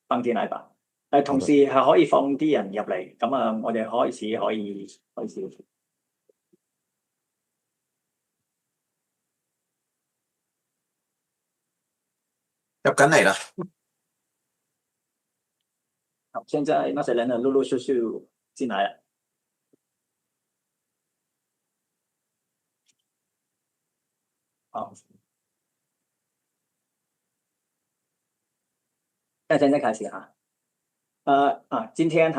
放進來吧。同時係可以放啲人入嚟，咁啊，我哋開始可以。入緊嚟啦。好，現在那些人呢，陸陸續續進來了。好，那現在開始哈。今天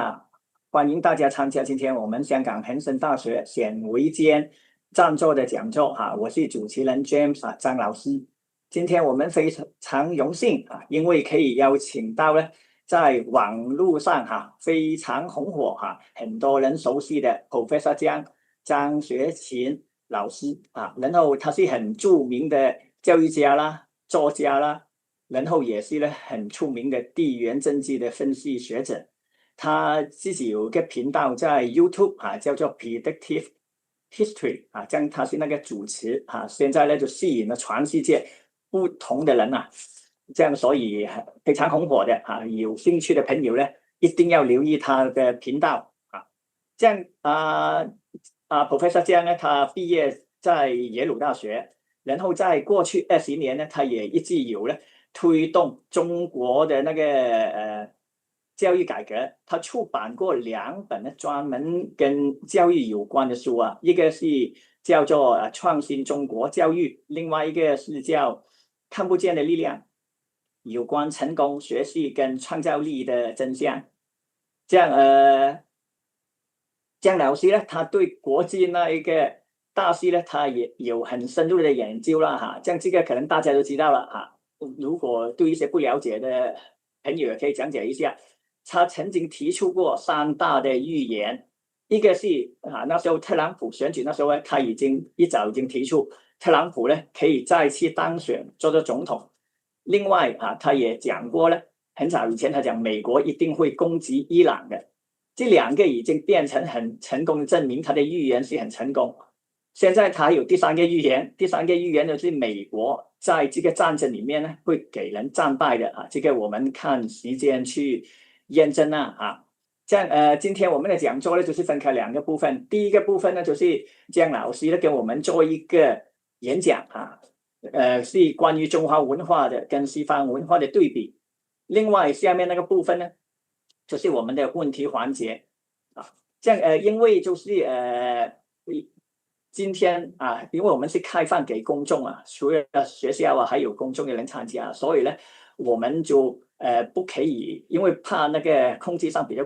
歡迎大家參加今天我們香港恒生大學冼為堅贊助的講座我是主持人 James 張老師。今天我們非常榮幸因為可以邀請到呢在網絡上非常紅火很多人熟悉的 Professor 張學勤老師然後他是很著名的教育家啦、作家啦，然後也是呢很出名的地緣政治的分析學者。他自己有個頻道在 YouTube 叫做 Predictive History 這樣他是那個主持現在呢就吸引了全世界不同的人這樣所以非常紅火的有興趣的朋友呢一定要留意他的頻道這樣Professor 江呢他畢業在耶魯大學，然後在過去20年呢他也一直有呢推動中國的那個教育改革，他出版過2本呢專門跟教育有關的書一個是叫做創新中國教育，另外一個是叫看不見的力量，有關成功學習跟創造力的真相。這樣江老師呢他對國際那一個大勢呢他也有很深入的研究啦這樣這個可能大家都知道了如果對一些不了解的朋友可以講解一下。他曾經提出過3大的預言，一個是那時候特朗普選舉那時候他一早已經提出特朗普呢可以再次當選做總統。另外他也講過呢，很早以前他講美國一定會攻擊伊朗的，這2個已經變成很成功的證明他的預言是很成功。現在他有第3個預言，第3個預言就是美國在這個戰爭裡面呢會給人戰敗的這個我們看時間去驗證這樣今天我們的講座呢就是分開2個部分，第一個部分呢就是江老師呢給我們做一個演講是關於中華文化的跟西方文化的對比。另外下面那個部分呢就是我們的問題環節這樣因為就是今天因為我們是開放給公眾除了學校還有公眾的人參加，所以呢我們就不可以，因為怕那個空氣上比較。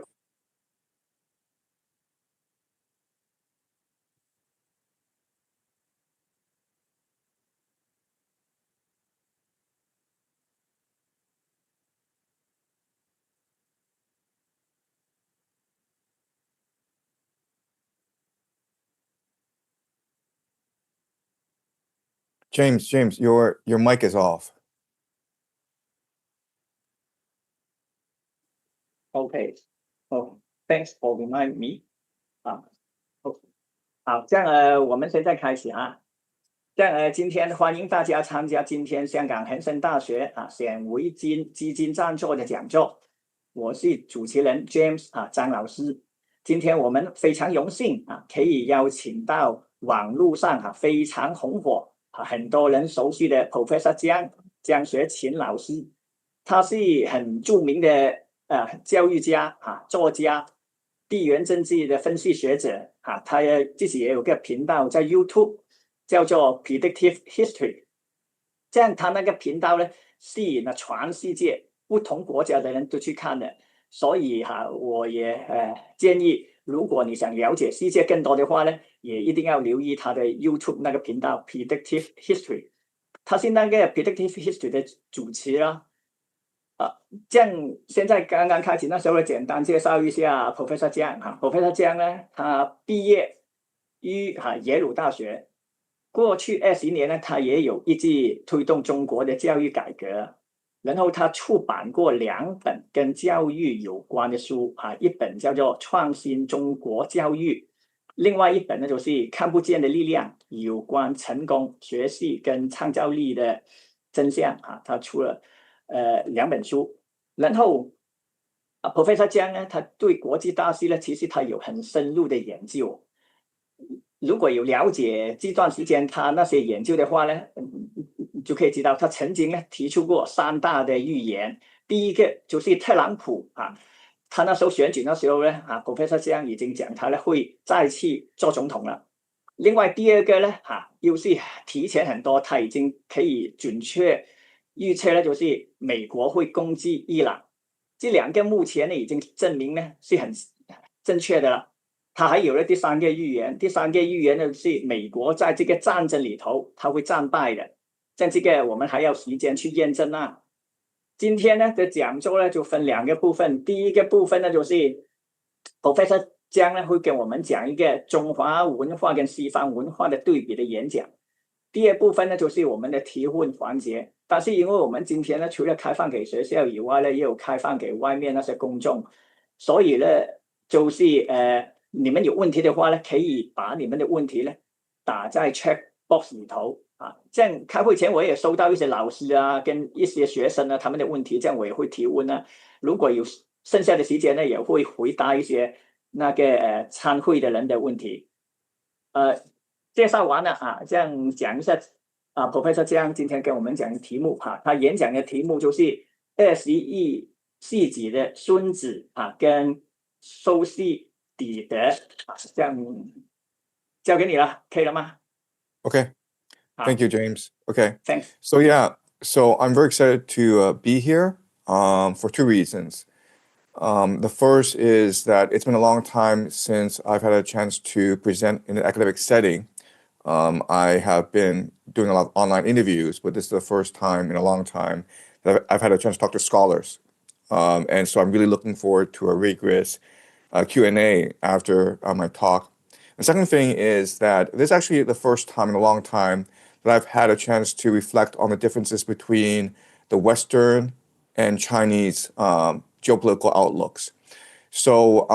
James, your mic is off. Okay. Oh, thanks for reminding me. 好，這樣我們現在開始這樣今天歡迎大家參加今天香港恒生大學冼為堅基金贊助的講座。我是主持人 James 張老師。今天我們非常榮幸可以邀請到網絡上非常紅火很多人熟悉的 Professor 江學勤老師，他是很著名的教育家作家、地緣政治的分析學者他自己也有個頻道在 YouTube 叫做 Predictive History。 這樣他那個頻道呢吸引了全世界不同國家的人都去看的，所以我也建議如果你想了解世界更多的話呢，也一定要留意他的 YouTube 那個頻道 Predictive History。 他是那個 Predictive History 的主持這樣現在剛剛開始那時候簡單介紹一下 Professor 江Professor 江呢他畢業於耶魯大學，過去20年呢他也有一直推動中國的教育改革，然後他出版過2本跟教育有關的書一本叫做《創新中國教育》，另外一本呢就是看不見的力量，有關成功學習跟創造力的真相他出了2本書。然后Professor 江呢，他对国际大事呢，其实他有很深入的研究。如果有了解这段时间他那些研究的话呢，就可以知道他曾经呢提出过3大的预言。第一个就是特朗普他那时候选举那时候呢Professor 江已经讲他呢会再次做总统了。另外第二个呢又是提前很多，他已经可以准确预测呢，就是美国会攻击伊朗。这2个目前呢已经证明呢是很正确的了。他还有了第3个预言，第3个预言呢是美国在这个战争里头他会战败的，像这个我们还要时间去验证啊。今天呢的讲座呢就分2个部分，第一个部分呢就是 Professor 江呢会跟我们讲一个中华文化跟西方文化的对比的演讲。第二部分呢就是我们的提问环节，但是因为我们今天呢除了开放给学校以外呢，也有开放给外面那些公众，所以呢就是你们有问题的话呢，可以把你们的问题呢打在 chat box 里头这样开会前我也收到一些老师跟一些学生他们的问题，这样我也会提问如果有剩下的时间呢，也会回答一些那个参会的人的问题。介绍完了这样讲一下Professor 江今天跟我们讲的题目他演讲的题目就是21世纪的孙子跟修昔底德这样交给你了，可以了吗？ Okay. Thank you, James. Okay. Thanks. So yeah, so I'm very excited to be here for 2 reasons. The first is that it's been a long time since I've had a chance to present in an academic setting. I have been doing a lot of online interviews, but this is the first time in a long time that I've had a chance to talk to scholars. And so I'm really looking forward to a rigorous Q&A after my talk. The second thing is that this is actually the first time in a long time that I've had a chance to reflect on the differences between the Western and Chinese geopolitical outlooks. So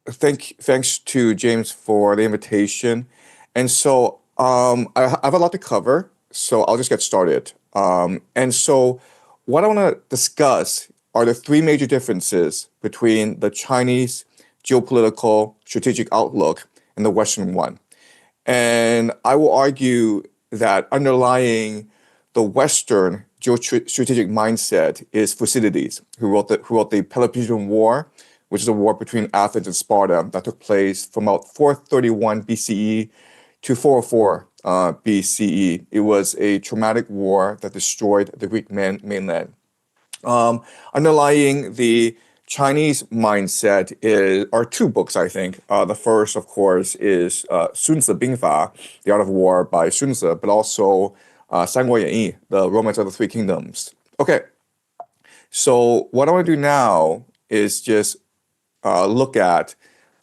thanks to James for the invitation. And so I have a lot to cover, so I'll just get started. And so what I want to discuss are the 3 major differences between the Chinese geopolitical strategic outlook and the Western one. And I will argue that underlying the Western geostrategic mindset is Thucydides, who wrote the Peloponnesian War, which is a war between Athens and Sparta that took place from about 431 BCE to 404 BCE. It was a traumatic war that destroyed the Greek mainland. Underlying the Chinese mindset are 2 books, I think. The first, of course, is Sun Tzu The Art of War by Sun Tzu, but also 三国演义 The Romance of the 3 Kingdoms. Okay, so what I want to do now is just look at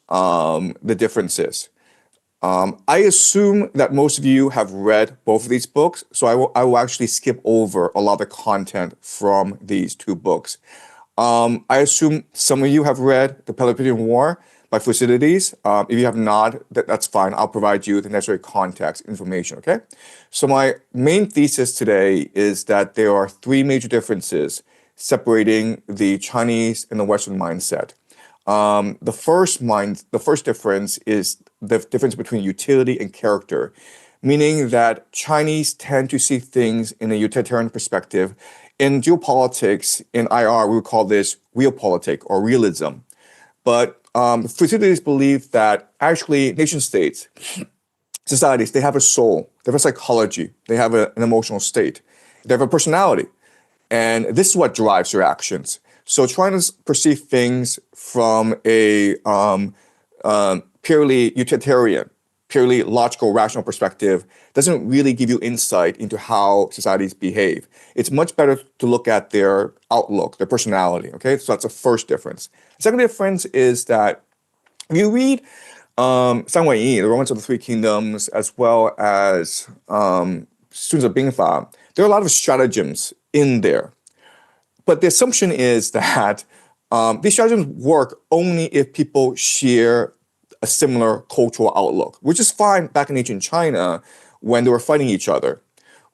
the differences. I assume that most of you have read both of these books, so I will actually skip over a lot of the content from these 2 books. I assume some of you have read The Peloponnesian War by Thucydides. If you have not, that's fine. I'll provide you the necessary context information, okay? So my main thesis today is that there are 3 major differences separating the Chinese and the Western mindset. The first difference is the difference between utility and character, meaning that Chinese tend to see things in a utilitarian perspective. In geopolitics, in IR, we would call this realpolitik or realism. But Thucydides believed that actually nation-states, societies, they have a soul, they have a psychology, they have an emotional state, they have a personality. And this is what drives their actions. So trying to perceive things from a purely utilitarian, purely logical, rational perspective doesn't really give you insight into how societies behave. It's much better to look at their outlook, their personality, okay? So that's the first difference. The second difference is that if you read 三国演义 The Romance of the 3 Kingdoms, as well as 孙子兵法, there are a lot of stratagems in there. But the assumption is that these stratagems work only if people share a similar cultural outlook, which is fine back in ancient China when they were fighting each other.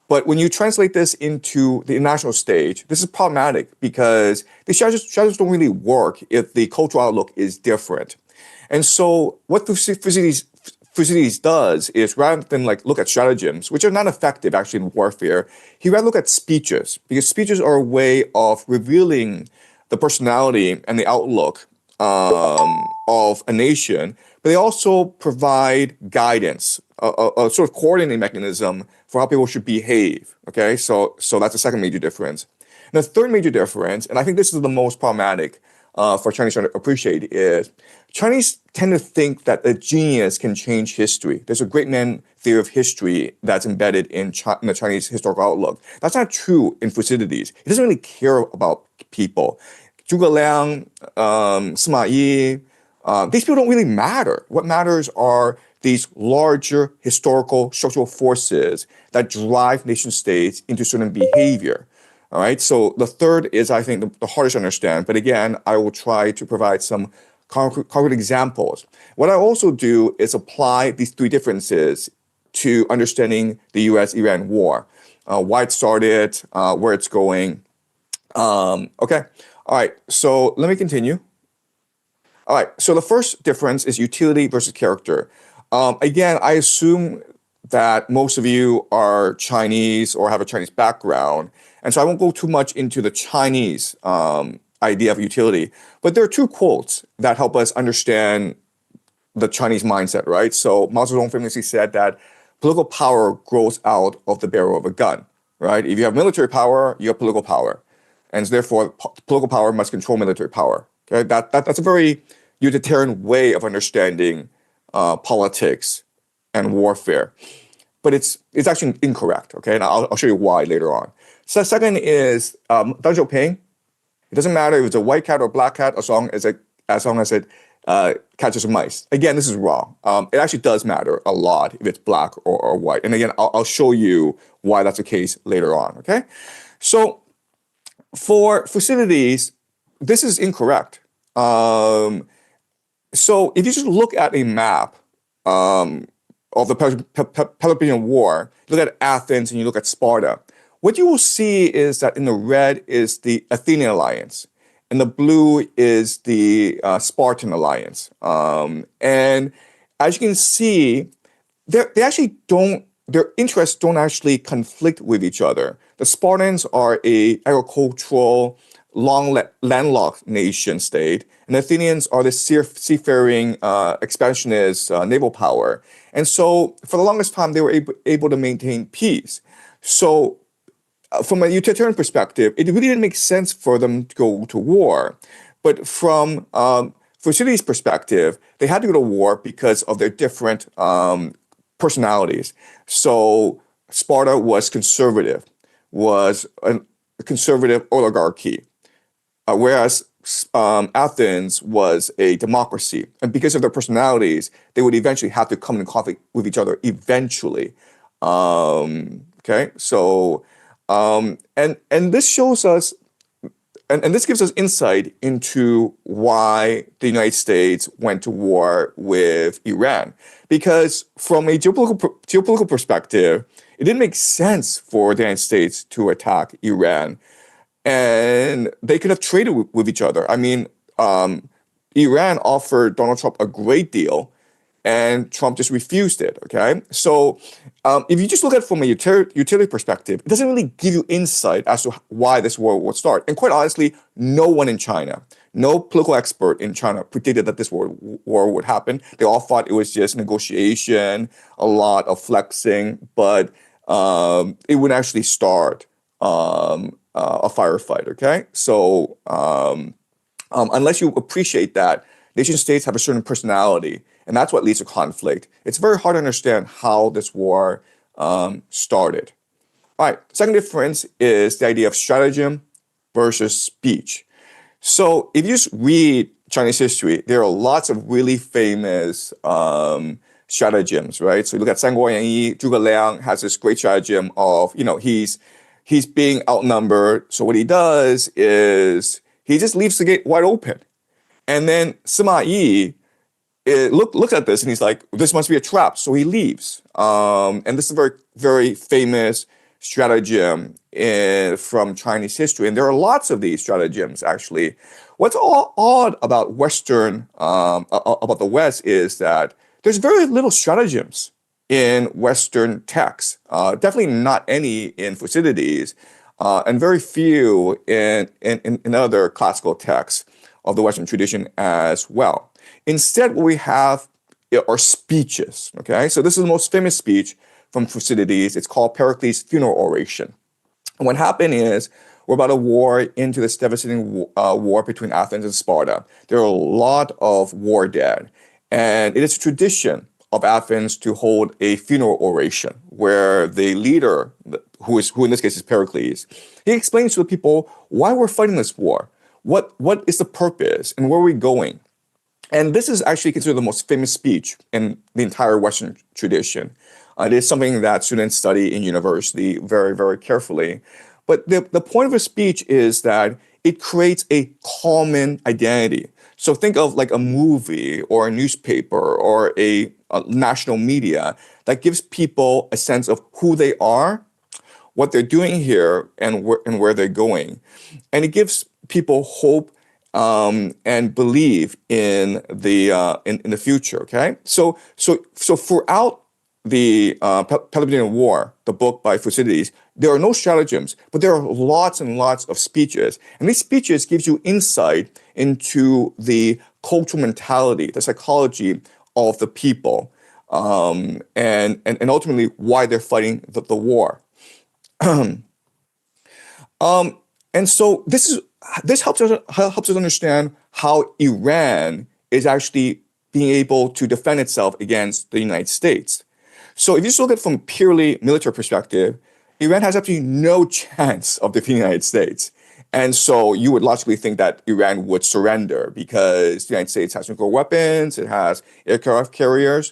But when you translate this into the international stage, this is problematic because the strategies don't really work if the cultural outlook is different. And so what Thucydides does is, rather than like look at stratagems, which are not effective actually in warfare, he rather look at speeches, because speeches are a way of revealing the personality and the outlook of a nation, but they also provide guidance, a sort of coordinating mechanism for how people should behave. Okay, so that's the second major difference. And the third major difference, and I think this is the most problematic for Chinese to appreciate, is Chinese tend to think that a genius can change history. There's a great man theory of history that's embedded in the Chinese historical outlook. That's not true in Thucydides. He doesn't really care about people. Zhuge Liang, Sima Yi, these people don't really matter. What matters are these larger historical structural forces that drive nation states into certain behavior. All right. So the third is, I think, the hardest to understand. But again, I will try to provide some concrete examples. What I also do is apply these three differences to understanding the U.S.-Iran war, why it started, where it's going. Okay. All right. So let me continue. All right. So the first difference is utility versus character. Again, I assume that most of you are Chinese or have a Chinese background. And so I won't go too much into the Chinese idea of utility. But there are two quotes that help us understand the Chinese mindset, right? So Mao Zedong famously said that political power grows out of the barrel of a gun, right? If you have military power, you have political power. And therefore, political power must control military power. Okay? That's a very utilitarian way of understanding politics and warfare. But it's actually incorrect, okay? And I'll show you why later on. So second is Deng Xiaoping. It doesn't matter if it's a white cat or a black cat as long as it catches mice. Again, this is wrong. It actually does matter a lot if it's black or white. And again, I'll show you why that's the case later on, okay? So for Thucydides, this is incorrect. So if you just look at a map of the Peloponnesian War, look at Athens and you look at Sparta, what you will see is that in the red is the Athenian alliance, and the blue is the Spartan alliance. And as you can see, they actually don't, their interests don't actually conflict with each other. The Spartans are a agricultural, landlocked nation state, and the Athenians are the seafaring, expansionist naval power. And so for the longest time, they were able to maintain peace. So from a utilitarian perspective, it really didn't make sense for them to go to war. But from Thucydides' perspective, they had to go to war because of their different personalities. So Sparta was conservative, was a conservative oligarchy, whereas Athens was a democracy. And because of their personalities, they would eventually have to come in conflict with each other eventually. Okay, so and this shows us, and this gives us insight into why the United States went to war with Iran. Because from a geopolitical perspective, it didn't make sense for the United States to attack Iran. And they could have traded with each other. I mean, Iran offered Donald Trump a great deal, and Trump just refused it, okay? So if you just look at it from a utility perspective, it doesn't really give you insight as to why this war would start. And quite honestly, no one in China, no political expert in China predicted that this war would happen. They all thought it was just negotiation, a lot of flexing, but it would actually start a firefight, okay? So unless you appreciate that, nation states have a certain personality, and that's what leads to conflict. It's very hard to understand how this war started. All right, second difference is the idea of stratagem versus speech. So if you just read Chinese history, there are lots of really famous stratagems, right? So you look at Zhuge Liang has this great stratagem of, he's being outnumbered. So what he does is he just leaves the gate wide open. And then Sima Yi looks at this and he's like, this must be a trap. So he leaves. And this is a very, very famous stratagem from Chinese history, and there are lots of these stratagems actually. What's all odd about about the West is that there's very little stratagems in Western texts. Definitely not any in Thucydides, and very few in other classical texts of the Western tradition as well. Instead, what we have are speeches. Okay, so this is the most famous speech from Thucydides. It's called Pericles' Funeral Oration. And what happened is we're about a war into this devastating war between Athens and Sparta. There are a lot of war dead, and it is a tradition of Athens to hold a funeral oration where the leader, who in this case is Pericles, he explains to the people why we're fighting this war, what is the purpose, and where are we going. And this is actually considered the most famous speech in the entire Western tradition. It is something that students study in university very, very carefully. But the point of a speech is that it creates a common identity. So think of like a movie or a newspaper or a national media that gives people a sense of who they are, what they're doing here, and where they're going. And it gives people hope and believe in the future. Okay, so throughout the Peloponnesian War, the book by Thucydides, there are no stratagems, but there are lots and lots of speeches, and these speeches gives you insight into the cultural mentality, the psychology of the people, and ultimately why they're fighting the war. And so this helps us understand how Iran is actually being able to defend itself against the United States. So if you just look at it from a purely military perspective, Iran has absolutely no chance of defeating the United States. And so you would logically think that Iran would surrender because the United States has nuclear weapons, it has aircraft carriers.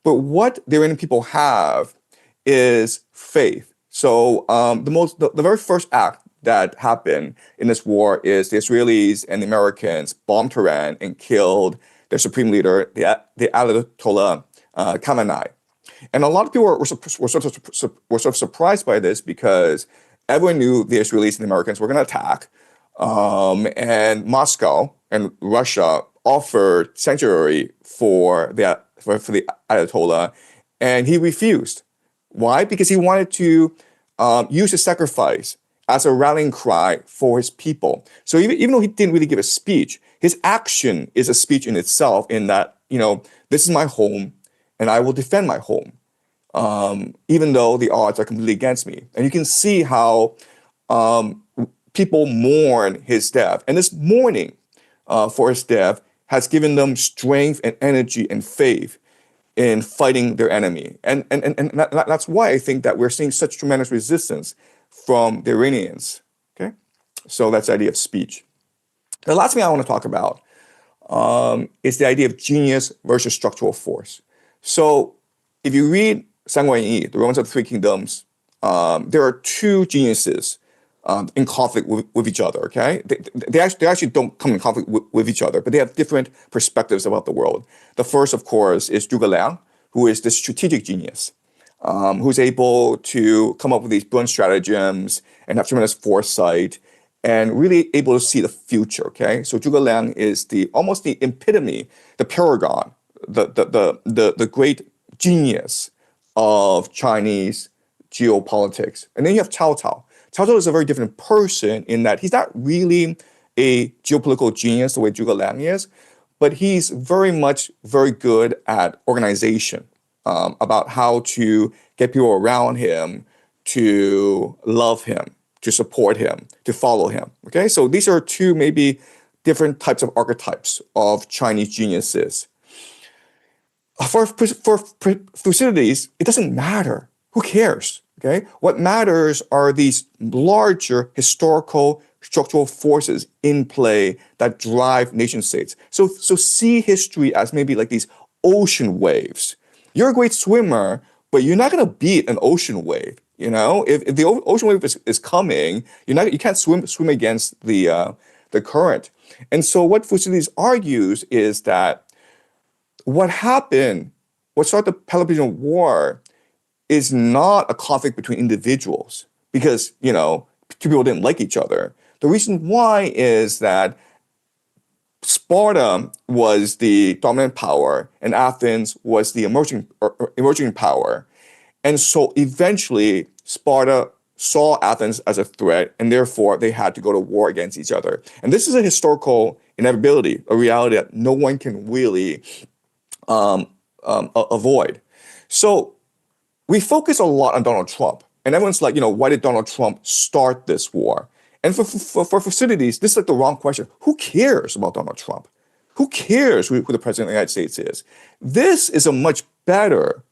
But what the Iranian people have is faith. So the very first act that happened in this war is the Israelis and the Americans bombed Tehran and killed their supreme leader, the Ayatollah Khamenei. And a lot of people were sort of surprised by this because everyone knew the Israelis and the Americans were going to attack, and Moscow and Russia offered sanctuary for the Ayatollah, and he refused. Why? Because he wanted to use his sacrifice as a rallying cry for his people. So even though he didn't really give a speech, his action is a speech in itself, in that, this is my home and I will defend my home, even though the odds are completely against me. And you can see how people mourn his death. And this mourning for his death has given them strength and energy and faith in fighting their enemy. And that's why I think that we're seeing such tremendous resistance from the Iranians. Okay, so that's the idea of speech. The last thing I want to talk about is the idea of genius versus structural force. So if you read Yin, the Romance of the Three Kingdoms, there are two geniuses in conflict with each other. Okay, they actually don't come in conflict with each other, but they have different perspectives about the world. The first, of course, is Zhuge Liang, who is the strategic genius, who's able to come up with these brilliant stratagems and have tremendous foresight and really able to see the future. Okay, so Zhuge Liang is almost the epitome, the paragon, the great genius of Chinese geopolitics. And then you have Cao Cao. Cao Cao is a very different person in that he's not really a geopolitical genius the way Zhuge Liang is, but he's very good at organization, about how to get people around him to love him, to support him, to follow him. Okay, so these are two maybe different types of archetypes of Chinese geniuses. For Thucydides, it doesn't matter. Who cares? Okay, what matters are these larger historical structural forces in play that drive nation states. So see history as maybe like these ocean waves. You're a great swimmer, but you're not going to beat an ocean wave. If the ocean wave is coming, you can't swim against the current. And so what Thucydides argues is that what started the Peloponnesian War is not a conflict between individuals because, two people didn't like each other. The reason why is that Sparta was the dominant power and Athens was the emerging power. And so eventually Sparta saw Athens as a threat, and therefore they had to go to war against each other. And this is a historical inevitability, a reality that no one can really avoid. So we focus a lot on Donald Trump, and everyone's like, why did Donald Trump start this war? And for Thucydides, this is like the wrong question. Who cares about Donald Trump? Who cares who the president of the United States is? This is a much better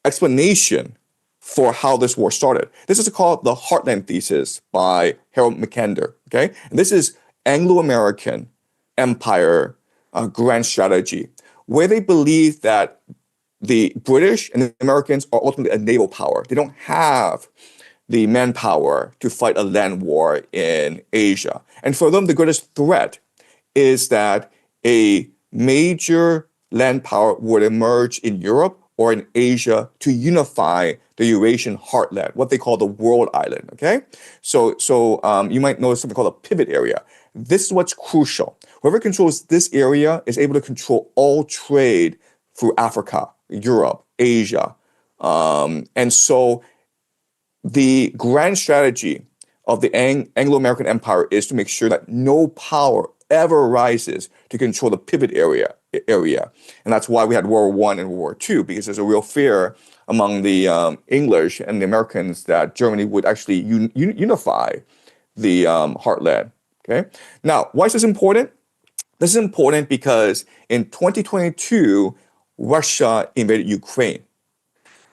explanation for how this war started. This is called the Heartland Thesis by Harold Mackinder, okay? And this is Anglo-American empire grand strategy, where they believe that the British and the Americans are ultimately a naval power. They don't have the manpower to fight a land war in Asia. And for them, the greatest threat is that a major land power would emerge in Europe or in Asia to unify the Eurasian heartland, what they call the world island, okay? So you might notice something called a pivot area. This is what's crucial. Whoever controls this area is able to control all trade through Africa, Europe, Asia. And so the grand strategy of the Anglo-American empire is to make sure that no power ever rises to control the pivot area. And that's why we had World War I and World War II, because there's a real fear among the English and the Americans that Germany would actually unify the heartland. Okay. Now, why is this important? This is important because in 2022, Russia invaded Ukraine.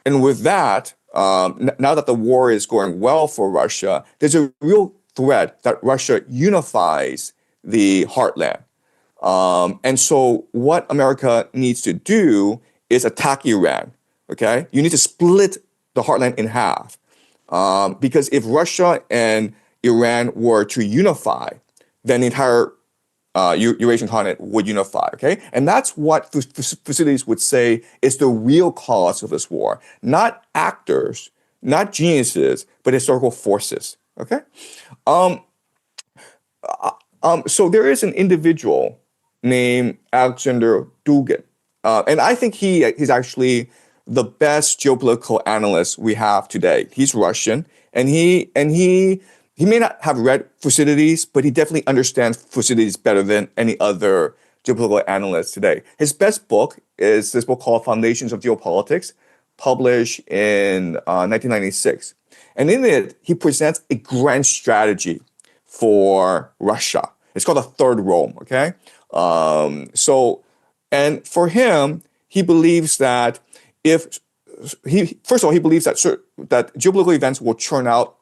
And with that, now that the war is going well for Russia, there's a real threat that Russia unifies the heartland. And so what America needs to do is attack Iran, okay? You need to split the heartland in half. Because if Russia and Iran were to unify, then the entire Eurasian continent would unify, okay? And that's what Thucydides would say is the real cause of this war. Not actors, not geniuses, but historical forces, okay? So there is an individual named Alexander Dugin. And I think he's actually the best geopolitical analyst we have today. He's Russian, and he may not have read Thucydides, but he definitely understands Thucydides better than any other geopolitical analyst today. His best book is this book called Foundations of Geopolitics, published in 1996. And in it, he presents a grand strategy for Russia. It's called the Third Rome, okay? And for him, he believes that first of all, he believes that geopolitical events will churn out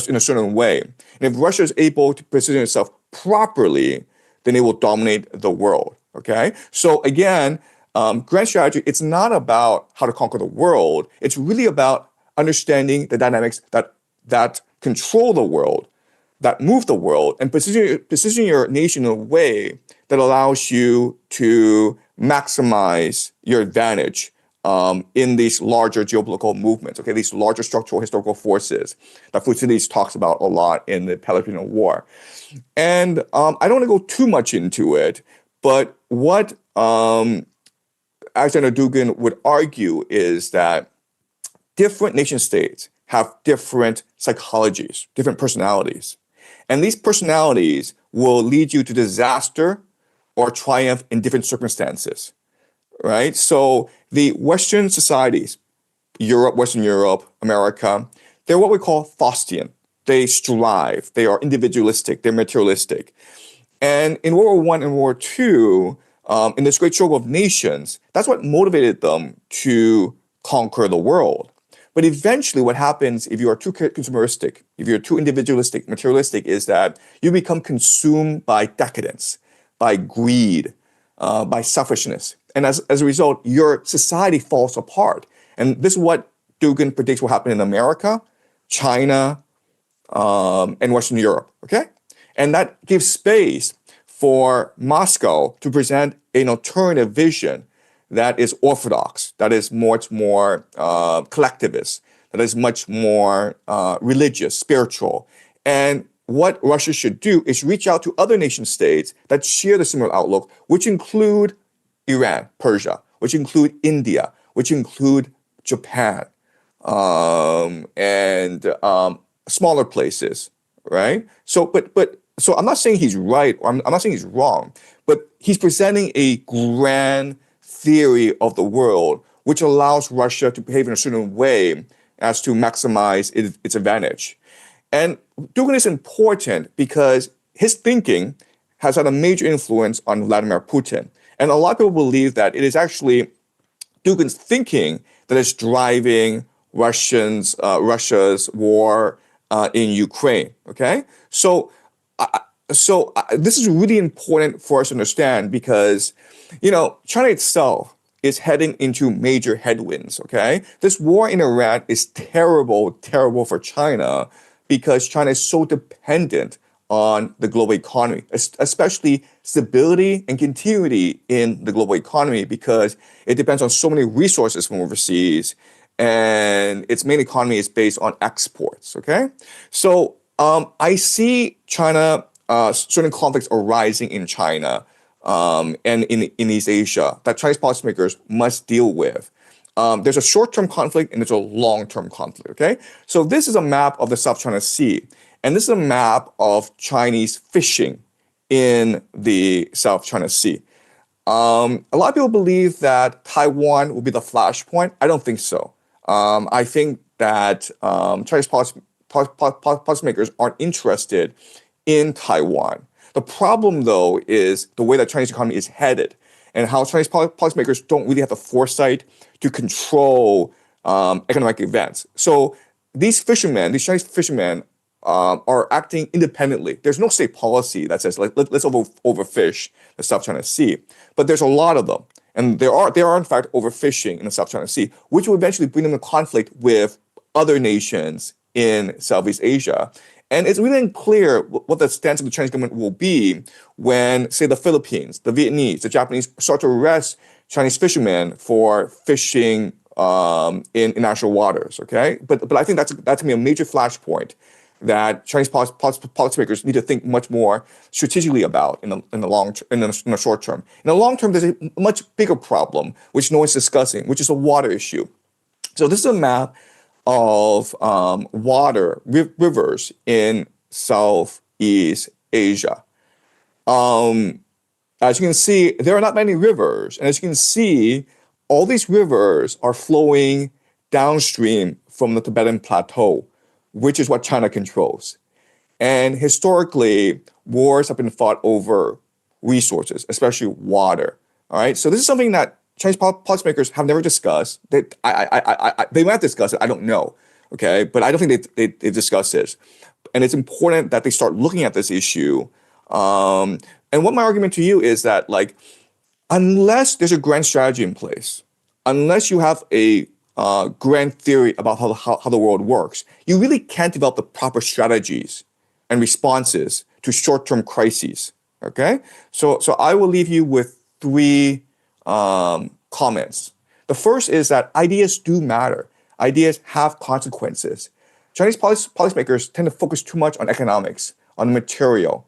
in a certain way. And if Russia is able to position itself properly, then it will dominate the world, okay? So again, grand strategy, it's not about how to conquer the world. It's really about understanding the dynamics that control the world, that move the world, and position your nation in a way that allows you to maximize your advantage in these larger geopolitical movements, okay, these larger structural historical forces that Thucydides talks about a lot in the Peloponnesian War. And I don't want to go too much into it, but what Alexander Dugin would argue is that different nation states have different psychologies, different personalities. And these personalities will lead you to disaster or triumph in different circumstances, right? So the Western societies, Europe, Western Europe, America, they're what we call Faustian. They strive, they are individualistic, they're materialistic. And in World War I and World War II, in this great struggle of nations, that's what motivated them to conquer the world. But eventually what happens if you are too consumeristic, if you're too individualistic, materialistic, is that you become consumed by decadence, by greed, by selfishness. And as a result, your society falls apart. And this is what Dugin predicts will happen in America, China, and Western Europe, okay? And that gives space for Moscow to present an alternative vision that is orthodox, that is much more collectivist, that is much more religious, spiritual. And what Russia should do is reach out to other nation states that share the similar outlook, which include Iran, Persia, which include India, which include Japan, and smaller places, right? So I'm not saying he's right, or I'm not saying he's wrong, but he's presenting a grand theory of the world, which allows Russia to behave in a certain way as to maximize its advantage. And Dugin is important because his thinking has had a major influence on Vladimir Putin. And a lot of people believe that it is actually Dugin's thinking that is driving Russia's war in Ukraine. Okay, so this is really important for us to understand because, China itself is heading into major headwinds. Okay, this war in Iran is terrible for China because China is so dependent on the global economy, especially stability and continuity in the global economy, because it depends on so many resources from overseas, and its main economy is based on exports. Okay, so I see China, certain conflicts arising in China and in East Asia that Chinese policymakers must deal with. There's a short-term conflict and there's a long-term conflict. Okay, so this is a map of the South China Sea. And this is a map of Chinese fishing in the South China Sea. A lot of people believe that Taiwan will be the flashpoint. I don't think so. I think that Chinese policymakers aren't interested in Taiwan. The problem, though, is the way that Chinese economy is headed and how Chinese policymakers don't really have the foresight to control economic events. So these Chinese fishermen, are acting independently. There's no state policy that says let's overfish the South China Sea, but there's a lot of them, and they are in fact overfishing in the South China Sea, which will eventually bring them in conflict with other nations in Southeast Asia. And it's really unclear what the stance of the Chinese government will be when, say, the Philippines, the Vietnamese, the Japanese start to arrest Chinese fishermen for fishing in international waters. Okay, but I think that's going to be a major flashpoint that Chinese policymakers need to think much more strategically about in the short term. In the long term, there's a much bigger problem which no one's discussing, which is a water issue. So this is a map of rivers in Southeast Asia. As you can see, there are not many rivers, and as you can see, all these rivers are flowing downstream from the Tibetan Plateau, which is what China controls. And historically, wars have been fought over resources, especially water. All right. So this is something that Chinese policymakers have never discussed. They might discuss it. I don't know. Okay. But I don't think they discussed this. And it's important that they start looking at this issue. And what my argument to you is that, unless there's a grand strategy in place, unless you have a grand theory about how the world works, you really can't develop the proper strategies and responses to short-term crises. Okay, so I will leave you with three comments. The first is that ideas do matter. Ideas have consequences. Chinese policymakers tend to focus too much on economics, on material,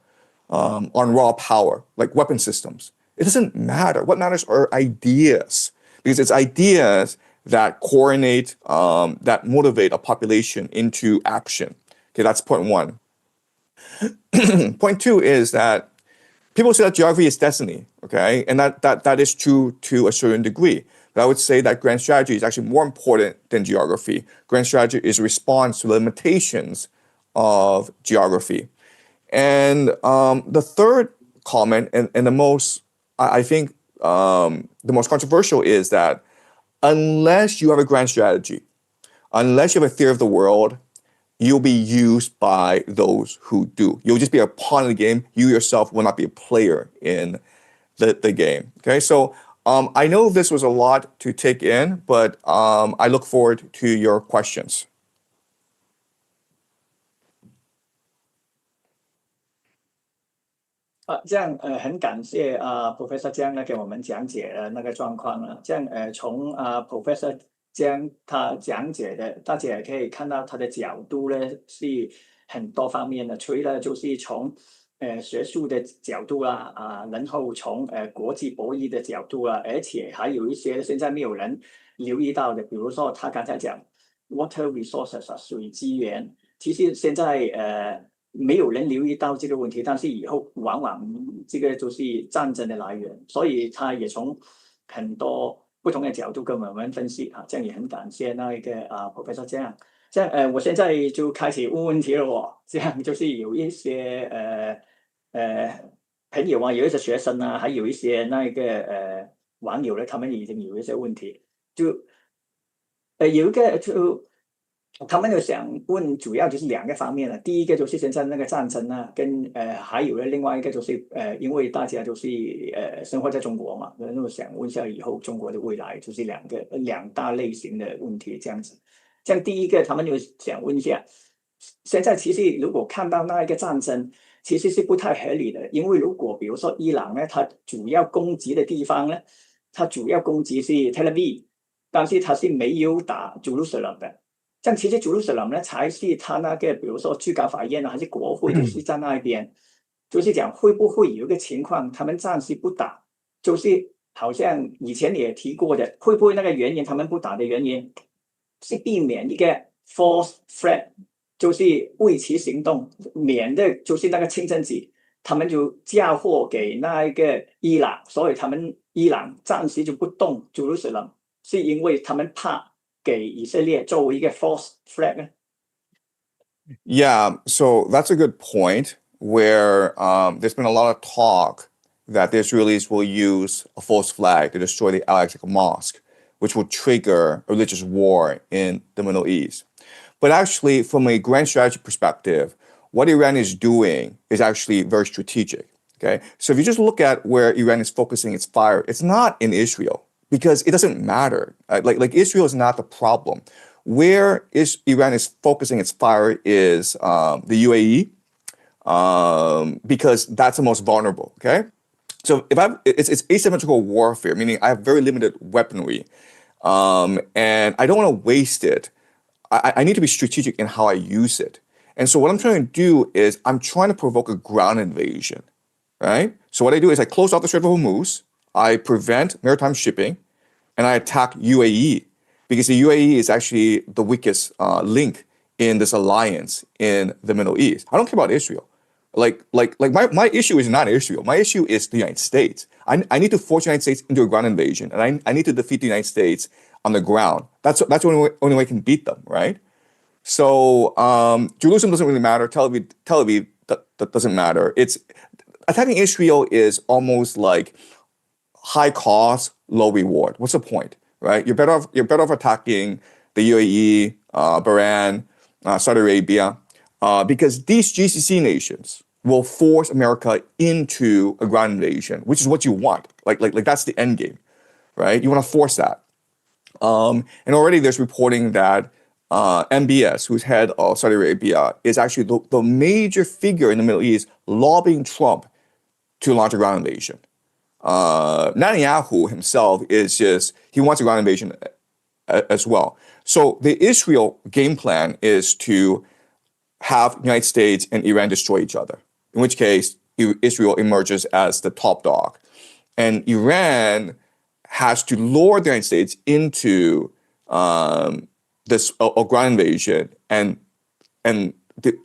on raw power, like weapon systems. It doesn't matter. What matters are ideas, because it's ideas that coordinate, that motivate a population into action. Okay, that's point one. Point two is that people say that geography is destiny, okay? And that is true to a certain degree. But I would say that grand strategy is actually more important than geography. Grand strategy is a response to the limitations of geography. And the third comment, and the most, I think, the most controversial is that unless you have a grand strategy, unless you have a theory of the world, you'll be used by those who do. You'll just be a pawn in the game. You yourself will not be a player in the game. Okay, so I know this was a lot to take in, but I look forward to your questions. 这样很感谢Professor 江呢给我们讲解了那个状况了。这样从Professor 将他讲解的，大家也可以看到他的角度呢是很多方面的，除了就是从学术的角度啦然后从国际博弈的角度啦，而且还有一些现在没有人留意到的，比如说他刚才讲 water resources 水资源，其实现在没有人留意到这个问题，但是以后往往这个就是战争的来源，所以他也从很多不同的角度跟我们分析这样也很感谢那一个Professor 这样我现在就开始问问题了这样就是有一些朋友有一些学生还有一些那个网友呢，他们已经有一些问题，就有一个就。他们就想问，主要就是两个方面了。第一个就是现在那个战争跟还有另外一个就是因为大家就是生活在中国嘛，然后想问一下以后中国的未来，就是两大类型的问题这样子。像第一个，他们就想问一下，现在其实如果看到那一个战争，其实是不太合理的，因为如果比如说伊朗呢，它主要攻击的地方呢，它主要攻击是 Tel Aviv， 但是它是没有打 Jerusalem 的。像其实Jerusalem呢，才是他那个，比如说最高法院还是国会，就是在那边，就是讲会不会有一个情况，他们暂时不打，就是好像以前也提过的，会不会那个原因他们不打的原因是避免一个 false flag， 就是为其行动，免得就是那个清真寺，他们就嫁祸给那一个伊朗，所以他们伊朗暂时就不动Jerusalem，是因为他们怕。给以色列作为一个 false flag? Yeah, so that's a good point where there's been a lot of talk that the Israelis will use a false flag to destroy the Al-Aqsa Mosque, which will trigger a religious war in the Middle East. But actually, from a grand strategy perspective, what Iran is doing is actually very strategic. Okay, so if you just look at where Iran is focusing its fire, it's not in Israel. Because it doesn't matter. Like Israel is not the problem. Where Iran is focusing its fire is the UAE, because that's the most vulnerable. Okay, so it's asymmetrical warfare, meaning I have very limited weaponry, and I don't want to waste it. I need to be strategic in how I use it. And so what I'm trying to do is I'm trying to provoke a ground invasion, right? So what I do is I close off the Strait of Hormuz. I prevent maritime shipping, and I attack UAE because the UAE is actually the weakest link in this alliance in the Middle East. I don't care about Israel. Like my issue is not Israel. My issue is the United States. I need to force the United States into a ground invasion, and I need to defeat the United States on the ground. That's the only way I can beat them, right? So Jerusalem doesn't really matter. Tel Aviv that doesn't matter. It's attacking Israel is almost like high cost, low reward. What's the point, right? You're better off attacking the UAE, Bahrain, Saudi Arabia, because these GCC nations will force America into a ground invasion, which is what you want. Like that's the end game, right? You want to force that. And already there's reporting that MBS, who's head of Saudi Arabia, is actually the major figure in the Middle East lobbying Trump to launch a ground invasion. Netanyahu himself he wants a ground invasion as well. So the Israel game plan is to have the United States and Iran destroy each other, in which case Israel emerges as the top dog. And Iran has to lure the United States into this ground invasion and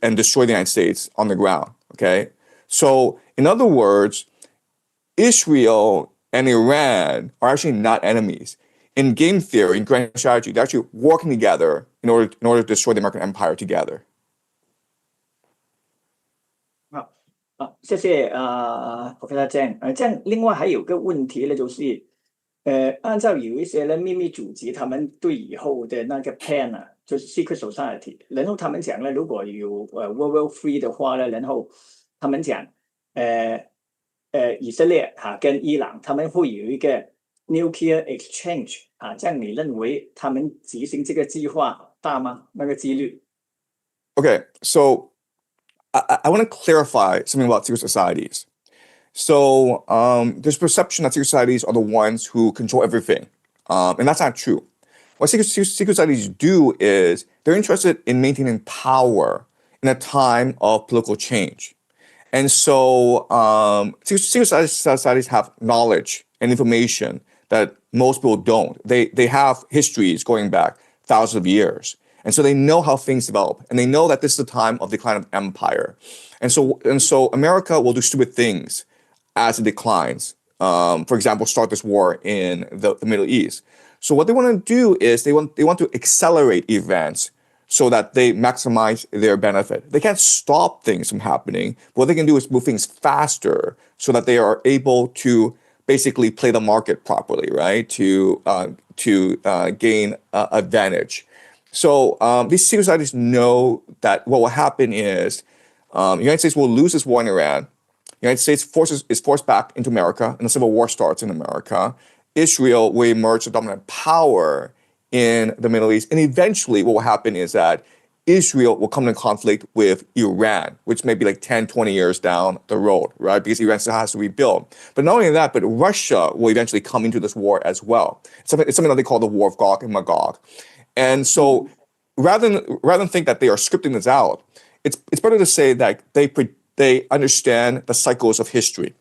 destroy the United States on the ground. Okay, so in other words, Israel and Iran are actually not enemies. In game theory, in grand strategy, they're actually working together in order to destroy the American empire together. 谢谢Professor Jiang。这样另外还有个问题呢，就是按照有一些人秘密组织他们对以后的那个 plan 就是 secret society， 然后他们讲呢，如果有World War III 的话呢，然后他们讲以色列跟伊朗他们会有一个 nuclear exchange 这样你认为他们执行这个计划大吗？那个几率 Okay, so I want to clarify something about secret societies. So there's perception that secret societies are the ones who control everything, and that's not true. what secret societies do is they're interested in maintaining power in a time of political change. And so secret societies have knowledge and information that most people don't. They have histories going back thousands of years. And so they know how things develop. And they know that this is the time of decline of empire. And so America will do stupid things as it declines. For example, start this war in the Middle East. So what they want to do is they want to accelerate events so that they maximize their benefit. They can't stop things from happening. What they can do is move things faster so that they are able to basically play the market properly, right? To gain advantage. So these secret societies know that what will happen is the United States will lose this war in Iran. The United States is forced back into America, and a civil war starts in America. Israel will emerge a dominant power in the Middle East. And eventually what will happen is that Israel will come into conflict with Iran, which may be like 10, 20 years down the road, right? Because Iran still has to rebuild. But not only that, but Russia will eventually come into this war as well. It's something that they call the War of Gog and Magog. And so rather than think that they are scripting this out, it's better to say that they understand the cycles of history,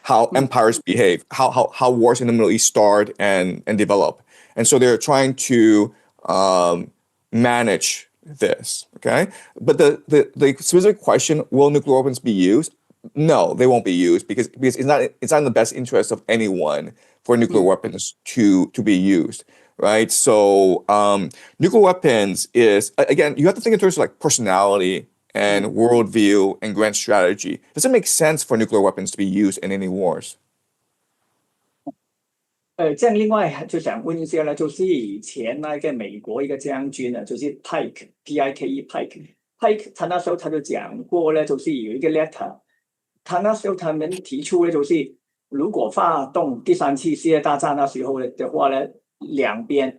how empires behave, how wars in the Middle East start and develop. And so they're trying to manage this, okay? But the specific question, will nuclear weapons be used? No, they won't be used because it's not in the best interest of anyone for nuclear weapons to be used, right? So nuclear weapons is, again, you have to think in terms of like personality and worldview and grand strategy. Does it make sense for nuclear weapons to be used in any wars? 这样另外就想问一下呢，就是以前那个美国一个将军呢，就是 Pike， 他那时候他就讲过呢，就是有一个 letter， 他那时候他们提出呢，就是如果发动第三次世界大战那时候的话呢，两边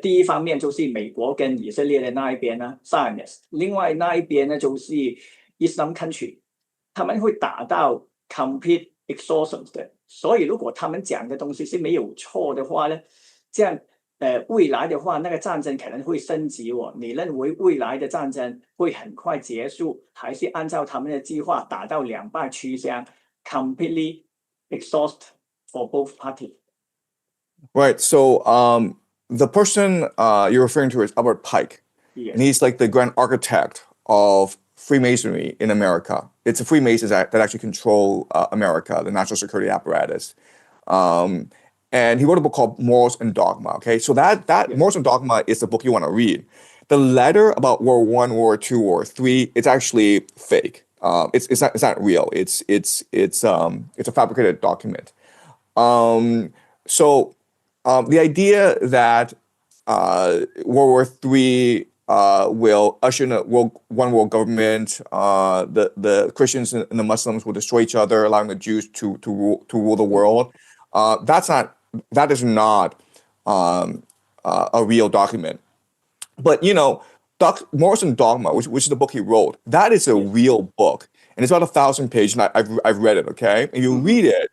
第一方面就是美国跟以色列的那一边呢 Zionist， 另外那一边呢就是 Islam country， 他们会打到 complete exhaustion 的。所以如果他们讲的东西是没有错的话呢，这样未来的话那个战争可能会升级哦。你认为未来的战争会很快结束，还是按照他们的计划打到两败俱伤 completely exhaust for both parties? Right. So the person you're referring to is Albert Pike. Yes. And he's like the grand architect of Freemasonry in America. It's the Freemasons that actually control America, the national security apparatus. And he wrote a book called Morals and Dogma. Okay, so that Yes. Morals and Dogma is the book you want to read. The letter about World War I, World War II, World War III, it's actually fake. It's not real. It's a fabricated document. So the idea that World War III will usher in one world government. The Christians and the Muslims will destroy each other, allowing the Jews to rule the world. That is not a real document. But Morals and Dogma, which is the book he wrote, that is a real book, and it's about 1,000 pages. And I've read it. Okay, and you read it,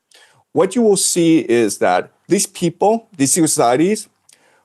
what you will see is that these people, these secret societies,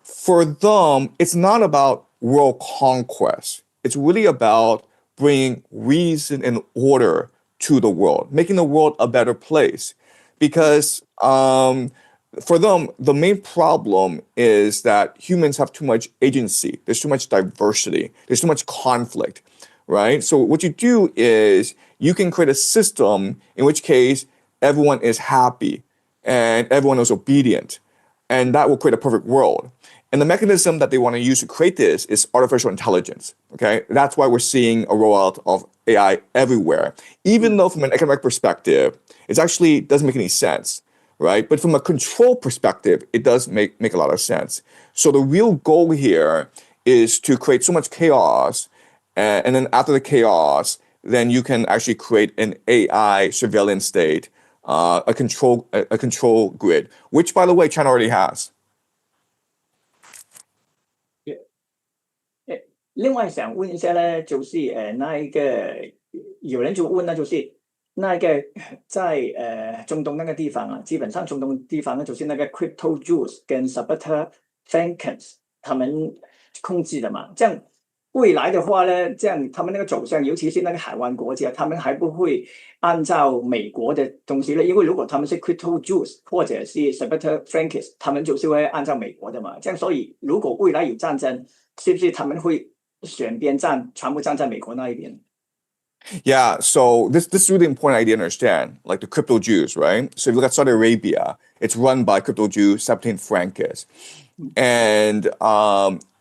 for them, it's not about world conquest. It's really about bringing reason and order to the world, making the world a better place. Because for them, the main problem is that humans have too much agency. There's too much diversity. There's too much conflict, right? So what you do is you can create a system in which case everyone is happy and everyone is obedient, and that will create a perfect world. And the mechanism that they want to use to create this is artificial intelligence. Okay, that's why we're seeing a rollout of AI everywhere. Even though from an economic perspective, it actually doesn't make any sense, right? But from a control perspective, it does make a lot of sense. So the real goal here is to create so much chaos, and then after the chaos, then you can actually create an AI surveillance state, a control grid, which by the way, China already has. 另外想问一下呢，就是那一个有人就问呢，就是那个在中东那个地方啊，基本上中东地方呢就是那个 Crypto Jews 跟 Sabbath Frankens 他们控制的嘛。这样未来的话呢，这样他们那个走向，尤其是那个海湾国家，他们还不会按照美国的东西了，因为如果他们是 Crypto Jews 或者是 Sabbath Frankens，他们就是会按照美国的嘛。这样所以如果未来有战争，是不是他们会选边站，全部站在美国那一边？ Yeah, so this is really important idea to understand, like the crypto Jews, right? So if you look at Saudi Arabia, it's run by crypto Jews, 17 Frankis. And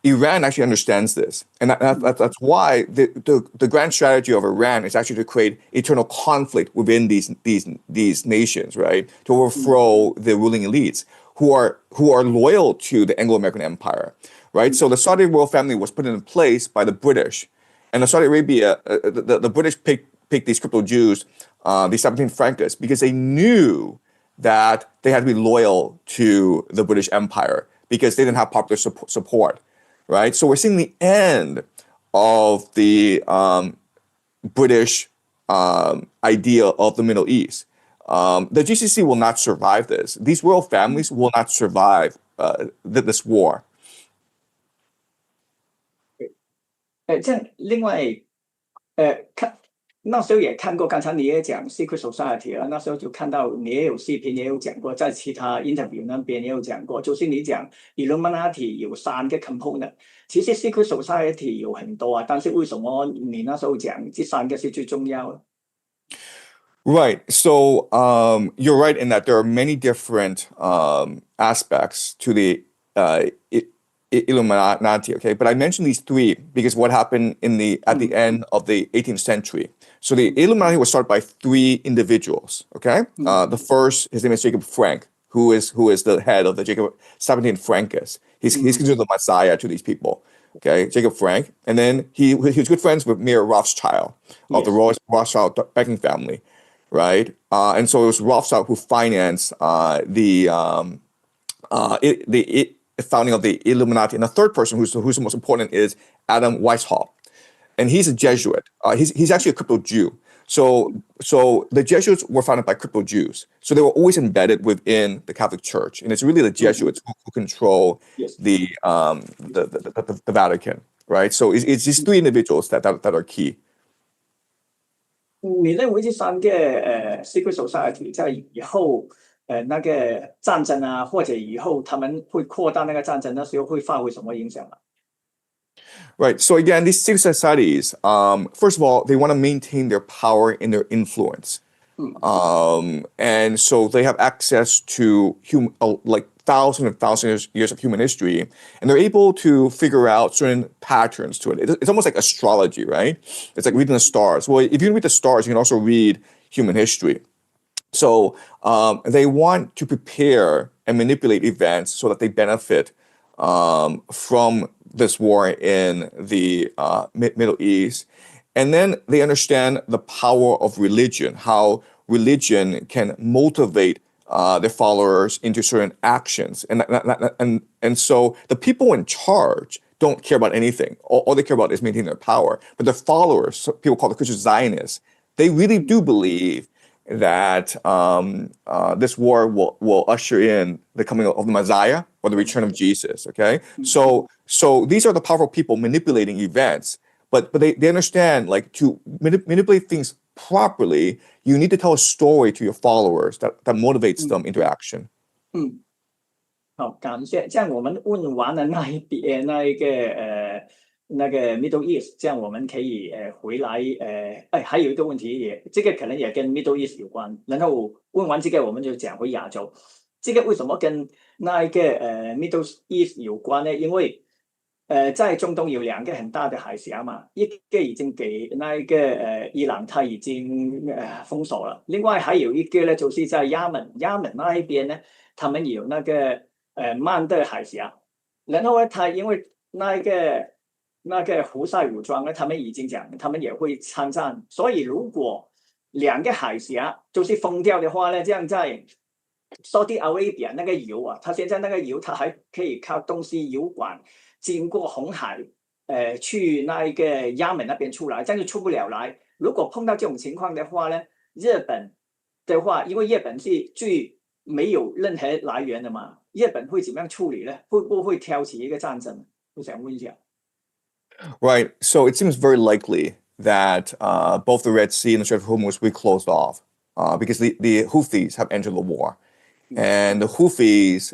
Iran actually understands this. And that's why the grand strategy of Iran is actually to create eternal conflict within these nations, right? To overthrow the ruling elites who are loyal to the Anglo-American Empire, right? So the Saudi royal family was put in place by the British. And the Saudi Arabia, the British picked these crypto Jews, these 17 Frankis, because they knew that they had to be loyal to the British Empire because they didn't have popular support, right? So we're seeing the end of the British idea of the Middle East. The GCC will not survive this. These royal families will not survive this war. 这样另外，那时候也看过，刚才你也讲 Secret Society 啊，那时候就看到你也有视频，也有讲过，在其他 interview 那边也有讲过，就是你讲 Illuminati 有3个 component，其实 Secret Society 有很多啊，但是为什么你那时候讲这3个是最重要的？ Right. So you're right in that there are many different aspects to the Illuminati, okay? But I mentioned these 3 because what happened at the end of the 18th century. So the Illuminati was started by 3 individuals, okay? The first, his name is Jacob Frank, who is the head of the 17 Frankis. He's considered the messiah to these people, okay? Jacob Frank. And then he was good friends with Mayer Rothschild of the Rothschild banking family, right? And so it was Rothschild who financed the founding of the Illuminati. And the third person who's the most important is Adam Weishaupt. And he's a Jesuit. He's actually a crypto Jew. So the Jesuits were founded by crypto Jews. So they were always embedded within the Catholic Church. And it's really the Jesuits who control the Vatican, right? So it's these 3 individuals that are key. 你认为这3个Secret Society 在以后那个战争啊，或者以后他们会扩大那个战争的时候会发挥什么影响啊？ Right. So again, these 6 societies, first of all, they want to maintain their power and their influence. And so they have access to like thousands and thousands of years of human history, and they're able to figure out certain patterns to it. It's almost like astrology, right? It's like reading the stars. Well, if you read the stars, you can also read human history. So they want to prepare and manipulate events so that they benefit from this war in the Middle East. And then they understand the power of religion, how religion can motivate their followers into certain actions. And so the people in charge don't care about anything. All they care about is maintaining their power. But their followers, people call the Christian Zionists, they really do believe that this war will usher in the coming of the Messiah or the return of Jesus, okay? So these are the powerful people manipulating events, but they understand, like, to manipulate things properly, you need to tell a story to your followers that motivates them into action. 好，感谢。这样我们问完了那一边那个 Middle East， 这样我们可以回来还有一个问题这个可能也跟 Middle East 有关。然后问完这个，我们就讲回亚洲。这个为什么跟那一个Middle East 有关呢？因为在中东有2个很大的海峡嘛，一个已经给那一个伊朗他已经封锁了，另外还有一个呢，就是在也门那一边呢，他们有那个曼德海峡，然后呢，他因为那个胡塞武装呢，他们已经讲他们也会参战，所以如果2个海峡就是封掉的话呢，这样在 Saudi Arabia 那个油啊，他现在那个油他还可以靠东西油管经过红海去那一个也门那边出来，这样就出不了来。如果碰到这种情况的话呢，日本的话，因为日本是最没有任何来源的嘛，日本会怎么样处理呢？会不会挑起一个战争？我想问一下。Right. So it seems very likely that both the Red Sea and the Strait of Hormuz will be closed off because the Houthis have entered the war. And the Houthis,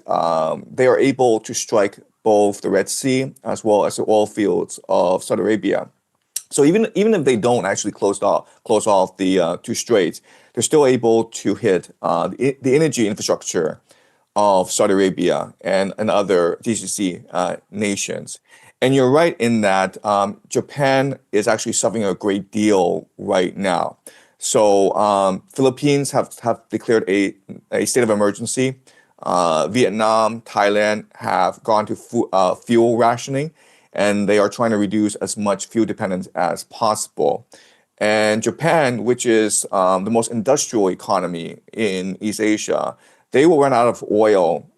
they are able to strike both the Red Sea as well as the oil fields of Saudi Arabia. So even if they don't actually close off the two straits, they're still able to hit the energy infrastructure of Saudi Arabia and other GCC nations. And you're right in that Japan is actually suffering a great deal right now. So Philippines have declared a state of emergency. Vietnam, Thailand have gone to fuel rationing, and they are trying to reduce as much fuel dependence as possible. And Japan, which is the most industrial economy in East Asia, they will run out of oil.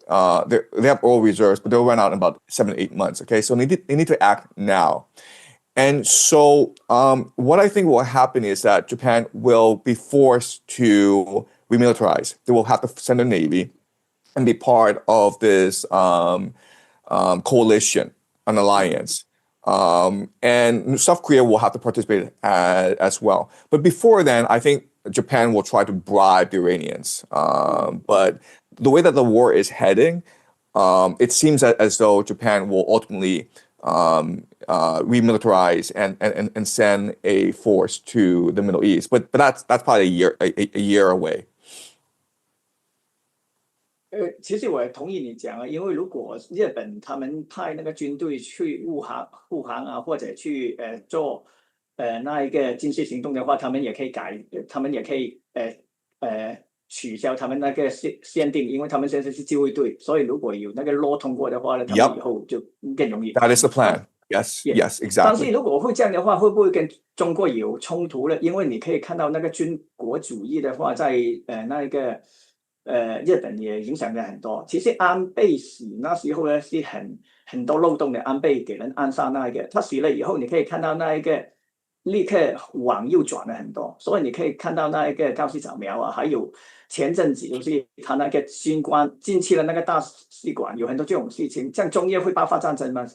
They have oil reserves, but they'll run out in about 7 to 8 months. Okay, so they need to act now. And so what I think will happen is that Japan will be forced to remilitarize. They will have to send a navy and be part of this coalition, an alliance. And South Korea will have to participate as well. But before then, I think Japan will try to bribe the Iranians. But the way that the war is heading, it seems as though Japan will ultimately remilitarize and send a force to the Middle East. But that's probably a year away. 其实我也同意你讲啊，因为如果日本他们派那个军队去护航啊，或者去做那一个军事行动的话，他们也可以取消他们那个限定，因为他们现在是自卫队，所以如果有那个 law 通过的话呢，他们以后就更容易。That is the plan. Yes, yes, exactly. 但是如果会这样的话，会不会跟中国有冲突呢？因为你可以看到那个军国主义的话，在那一个日本也影响了很多。其实安倍死那时候呢是很多漏洞的，安倍给人暗杀那一个，他死了以后，你可以看到那一个立刻往右转了很多，所以你可以看到那一个高市早苗啊，还有前阵子就是他那个军官进去了那个大使馆，有很多这种事情，这样中越会爆发战争吗？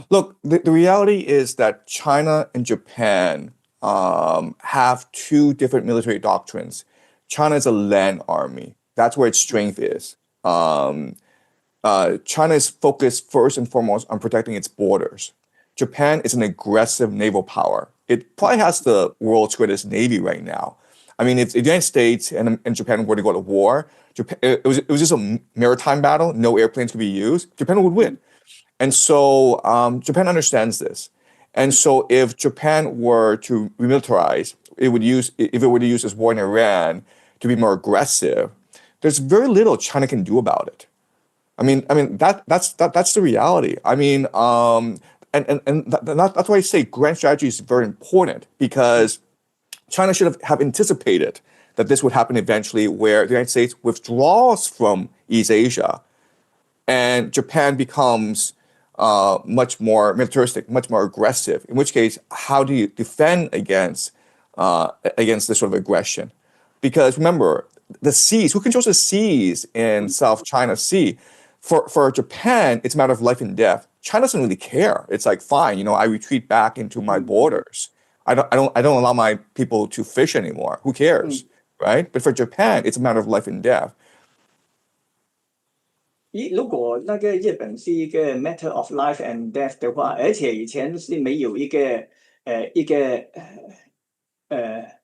Look, the reality is that China and Japan have two different military doctrines. China is a land army. That's where its strength is. China is focused first and foremost on protecting its borders. Japan is an aggressive naval power. It probably has the world's greatest navy right now. I mean, if the United States and Japan were to go to war, it was just a maritime battle. No airplanes could be used. Japan would win. And so Japan understands this. And so if Japan were to remilitarize, if it were to use this war in Iran to be more aggressive, there's very little China can do about it. I mean that's the reality. I mean, that's why I say grand strategy is very important, because China should have anticipated that this would happen eventually, where the United States withdraws from East Asia and Japan becomes much more militaristic, much more aggressive. In which case, how do you defend against this sort of aggression? Because remember, the seas, who controls the seas in South China Sea? For Japan, it's a matter of life and death. China doesn't really care. It's like, fine, I retreat back into my borders. I don't allow my people to fish anymore. Who cares, right? But for Japan, it's a matter of life and death. 如果那个日本是一个 matter of life and death 的话，而且以前是没有一个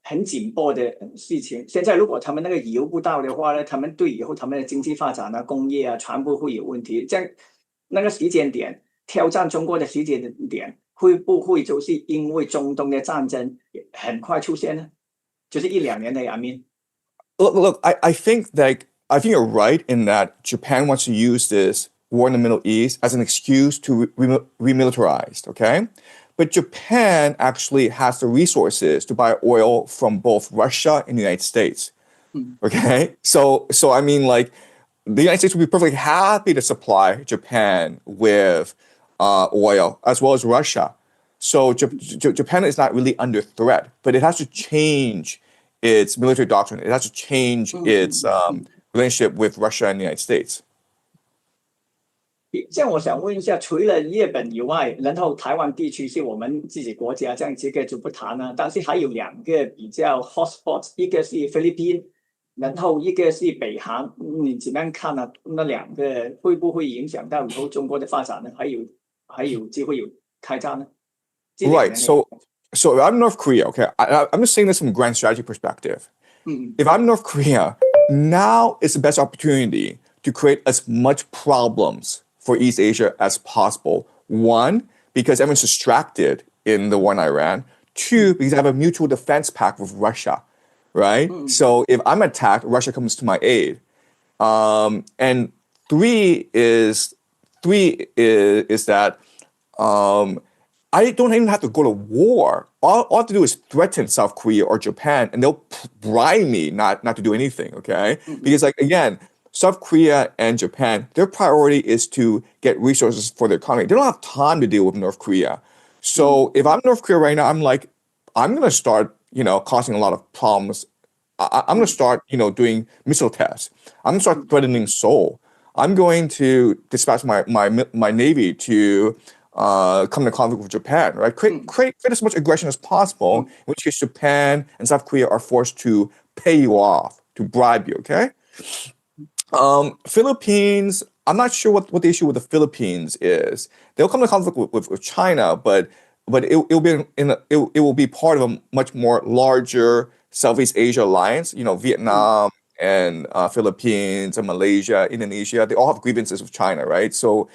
很紧迫的事情，现在如果他们那个油不到的话呢，他们对以后他们的经济发展啊、工业啊，全部会有问题。这样那个时间点挑战中国的时间点，会不会就是因为中东的战争很快出现呢？就是1-2年的 I mean. Look, I think you're right in that Japan wants to use this war in the Middle East as an excuse to remilitarize, okay? But Japan actually has the resources to buy oil from both Russia and the United States, okay? So I mean, like, the United States would be perfectly happy to supply Japan with oil, as well as Russia. So Japan is not really under threat, but it has to change its military doctrine. It has to change its relationship with Russia and the United States. 这样我想问一下，除了日本以外，然后台湾地区是我们自己国家，这样这个就不谈了。但是还有两个比较 hotspot， 一个是菲律宾，然后一个是北韩。你怎么样看呢？那两个会不会影响到以后中国的发展呢？还有机会有开战呢？ Right. So I'm North Korea. Okay, I'm just saying this from a grand strategy perspective. If I'm North Korea, now is the best opportunity to create as much problems for East Asia as possible. One, because everyone's distracted in the war in Iran. Two, because I have a mutual defense pact with Russia, right? So if I'm attacked, Russia comes to my aid. And three is that I don't even have to go to war. All I have to do is threaten South Korea or Japan, and they'll bribe me not to do anything, okay? Because, like, again, South Korea and Japan, their priority is to get resources for their economy. They don't have time to deal with North Korea. So if I'm North Korea right now, I'm going to start, causing a lot of problems. I'm going to start, doing missile tests. I'm going to start threatening Seoul. I'm going to dispatch my navy to come to conflict with Japan, right? Create as much aggression as possible, in which case Japan and South Korea are forced to pay you off, to bribe you, okay? Philippines, I'm not sure what the issue with the Philippines is. They'll come to conflict with China, but it will be part of a much more larger Southeast Asia alliance. Vietnam and Philippines and Malaysia, Indonesia, they all have grievances with China, right? So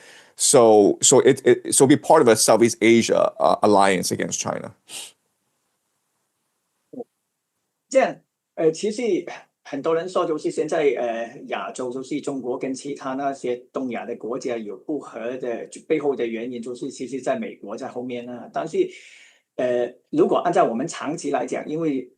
be part of a Southeast Asia alliance against China. 这样，其实很多人说，就是现在亚洲就是中国跟其他那些东亚的国家有不和的背后的原因，就是其实在美国在后面呢。但是如果按照我们长期来讲，因为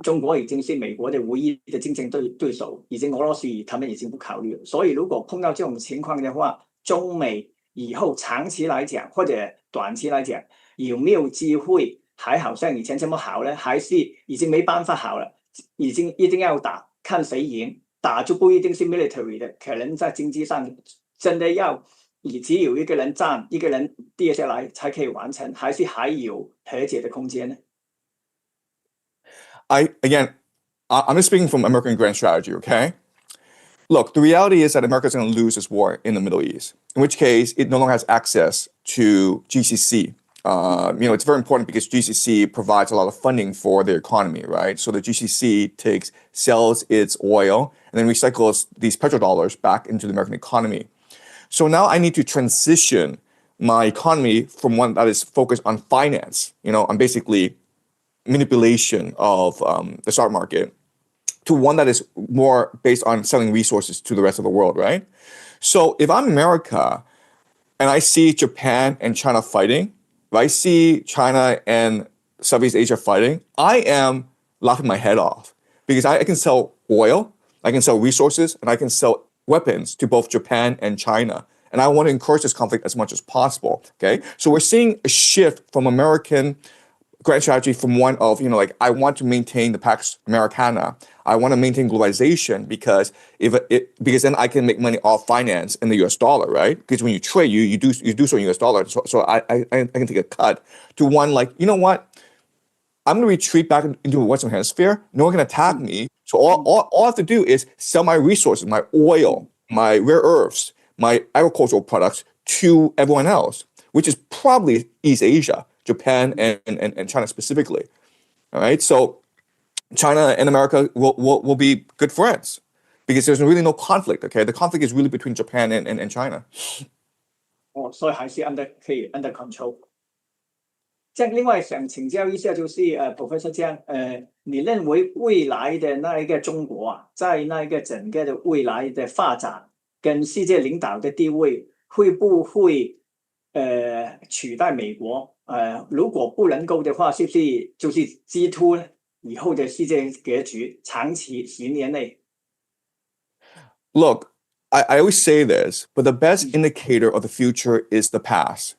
中国已经是美国的唯一的竞争对手，已经俄罗斯他们已经不考虑了。所以如果碰到这种情况的话，中美以后长期来讲或者短期来讲，有没有机会还好像以前这么好呢？还是已经没办法好了？已经一定要打，看谁赢，打就不一定是 military 的，可能在经济上真的要只有一个人站，一个人跌下来才可以完成，还是还有和解的空间呢？ I'm just speaking from American grand strategy, okay? Look, the reality is that America is going to lose this war in the Middle East, in which case it no longer has access to GCC. It's very important because GCC provides a lot of funding for the economy, right? So the GCC sells its oil and then recycles these petrodollars back into the American economy. So now I need to transition my economy from one that is focused on finance, on basically manipulation of the stock market, to one that is more based on selling resources to the rest of the world, right? So if I'm America and I see Japan and China fighting, if I see China and Southeast Asia fighting, I am laughing my head off because I can sell oil, I can sell resources, and I can sell weapons to both Japan and China. And I want to encourage this conflict as much as possible, okay? So we're seeing a shift from American grand strategy from one of, I want to maintain the Pax Americana. I want to maintain globalization because then I can make money off finance in the US dollar, right? Because when you trade, you do so in US dollar. So I can take a cut to one like, you know what? I'm going to retreat back into the Western Hemisphere. No one can attack me. So all I have to do is sell my resources, my oil, my rare earths, my agricultural products to everyone else, which is probably East Asia, Japan and China specifically. All right. So China and America will be good friends because there's really no conflict. Okay. The conflict is really between Japan and China. 所以还是可以 under control。这样，另外想请教一下，就是Professor 江，你认为未来的那一个中国啊，在那一个整个的未来的发展跟世界领导的地位，会不会取代美国？如果不能够的话，是不是就是激突以后的世界格局，长期10年内？ Look, I always say this, but the best indicator of the future is the past.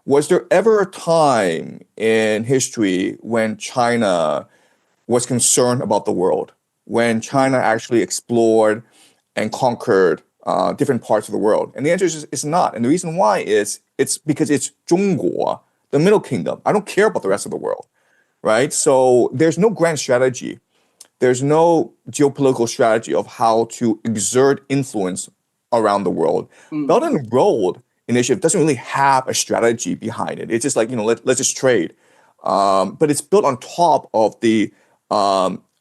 Was there ever a time in history when China was concerned about the world when China actually explored and conquered different parts of the world? And the answer is it's not. And the reason why is it's because it's 中国, the Middle Kingdom. I don't care about the rest of the world, right? So there's no grand strategy. There's no geopolitical strategy of how to exert influence around the world. Belt and Road Initiative doesn't really have a strategy behind it. It's just like, let's just trade. But it's built on top of the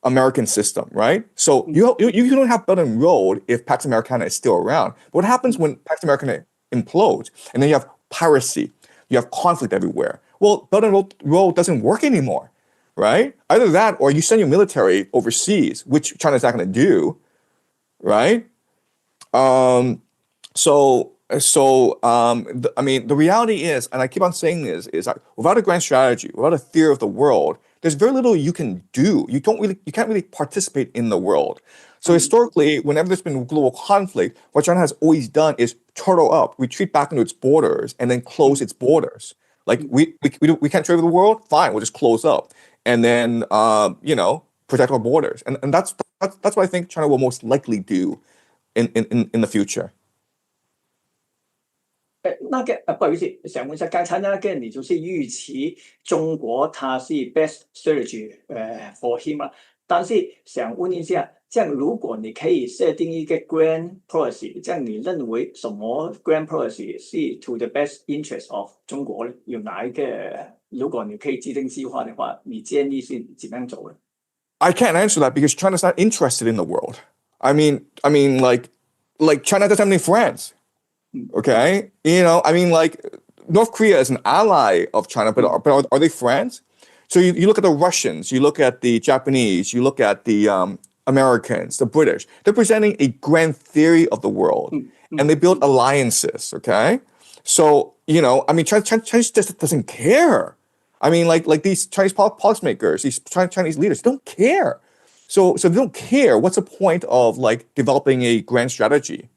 American system, right? So you don't have Belt and Road if Pax Americana is still around. What happens when Pax Americana implodes and then you have piracy, you have conflict everywhere? Well, Belt and Road doesn't work anymore, right? Either that or you send your military overseas, which China's not going to do, right? I mean, the reality is, and I keep on saying this, is that without a grand strategy, without a theory of the world, there's very little you can do. You can't really participate in the world. So historically, whenever there's been global conflict, what China has always done is turtle up, retreat back into its borders, and then close its borders. Like we can't trade with the world, fine, we'll just close up, and then protect our borders. And that's what I think China will most likely do in the future. 不好意思，想问一下，刚才那个你就是预期中国它是 best strategy for him 啊，但是想问一下，这样如果你可以设定一个 grand policy， 这样你认为什么 grand policy 是 to the best interest of 中国呢？有哪一个？如果你可以制定计划的话，你建议是怎样走呢？ I can't answer that because China's not interested in the world. I mean, like China doesn't have any friends. Okay, I mean, like North Korea is an ally of China, but are they friends? So you look at the Russians, you look at the Japanese, you look at the Americans, the British. They're presenting a grand theory of the world, and they build alliances. Okay, so I mean, China just doesn't care. I mean, like these Chinese policymakers, these Chinese leaders don't care. So they don't care. What's the point of like developing a grand strategy?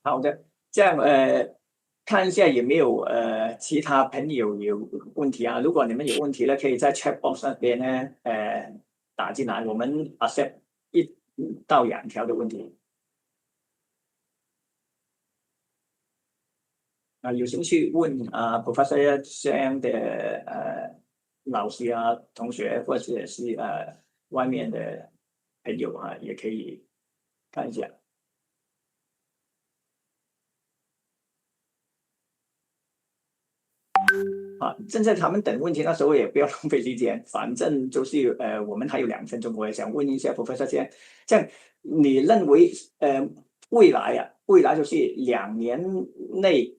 好的，这样看一下有没有其他朋友有问题啊？如果你们有问题呢，可以在 chat box 那边呢打进来，我们 accept 1到2条的问题。有兴趣问Professor Jiang 的老师啊、同学或者是外面的朋友啊，也可以看一下。正在他们等问题，那时候也不要浪费时间，反正就是我们还有2分钟，我也想问一下 Professor 这样你认为未来就是2年内